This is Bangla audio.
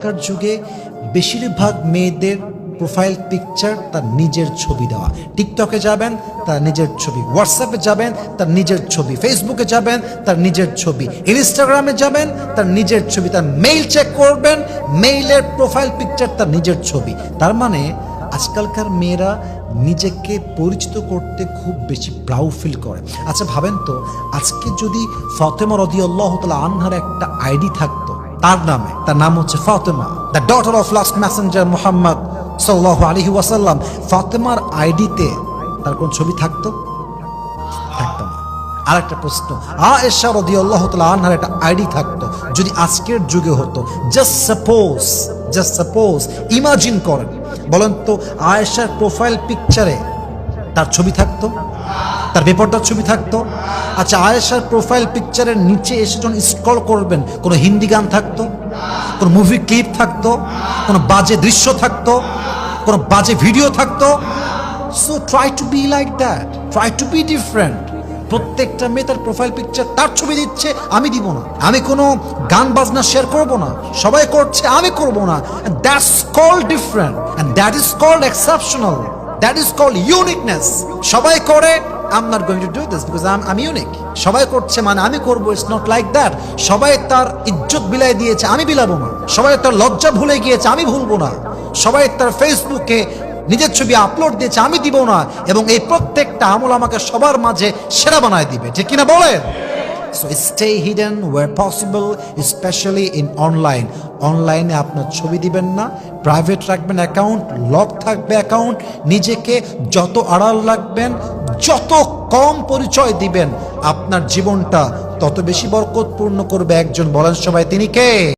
এখনকার যুগে বেশিরভাগ মেয়েদের প্রোফাইল পিকচার তার নিজের ছবি দেওয়া। টিকটকে যাবেন তার নিজের ছবি, হোয়াটসঅ্যাপে যাবেন তার নিজের ছবি, ফেসবুকে যাবেন তার নিজের ছবি, ইনস্টাগ্রামে যাবেন তার নিজের ছবি, তার মেইল চেক করবেন মেইলের প্রোফাইল পিকচার তার নিজের ছবি। তার মানে আজকালকার মেয়েরা নিজেকে পরিচিত করতে খুব বেশি প্রাউড ফিল করে। আচ্ছা ভাবেন তো, আজকে যদি ফাতেমা রাদিয়াল্লাহু তাআলা আনহার একটা আইডি থাকতো তার নামে, তার নাম হচ্ছে Fatema, the daughter of last Messenger Muhammad সাল্লাল্লাহু আলাইহি ওয়াসাল্লাম, ফাতেমার আইডিতে তার কোন ছবি থাকতো? থাকতো না। আরেকটা প্রশ্ন, আয়েশা রাদিয়াল্লাহু তাআলা আনহার একটা আইডি থাকতো, যদি আজকের যুগে হতো, জাস্ট সাপোজ ইমাজিন করেন, বলেন তো আয়েশার প্রোফাইল পিকচারে তার ছবি থাকতো? তার বেপরদার ছবি থাকতো? আচ্ছা, আয়েশার প্রোফাইল পিকচারের নিচে এসে যখন স্ক্রল করবেন, কোনো হিন্দি গান থাকতো, কোনো মুভি ক্লিপ থাকতো, কোনো বাজে দৃশ্য থাকতো, কোনো বাজে ভিডিও থাকতো? So try to be like that, try to B different. প্রত্যেকটা মেয়ে তার প্রোফাইল পিকচার তার ছবি দিচ্ছে, আমি দিব না। আমি কোনো গান বাজনা শেয়ার করব না, সবাই করছে আমি করব না। That's called different and that is called exceptional, that is called uniqueness. সবাই করে, I'm not going to do this because I'm unique. সবাই করছে মানে আমি করব, ইটস নট লাইক দ্যাট। সবাই তার ইজ্জত বিলাই দিয়েছে, আমি বিলাবো না। সবাই তার লজ্জা ভুলে গিয়েছে, আমি ভুলবো না। সবাই তার ফেসবুকে নিজের ছবি আপলোড দিয়েছে, আমি দিব না। এবং এই প্রত্যেকটা আমল আমাকে সবার মাঝে সেরা বানায় দিবে, ঠিক কিনা বলেন? So stay hidden where possible, especially in online. অনলাইনে আপনার ছবি দিবেন না, প্রাইভেট রাখবেন অ্যাকাউন্ট, লক থাকবে অ্যাকাউন্ট। নিজেকে যত আড়াল রাখবেন, যত কম পরিচয় দিবেন, আপনার জীবনটা তত বেশি বরকতপূর্ণ করবে। একজন বলেন সবাই, তিনি কে?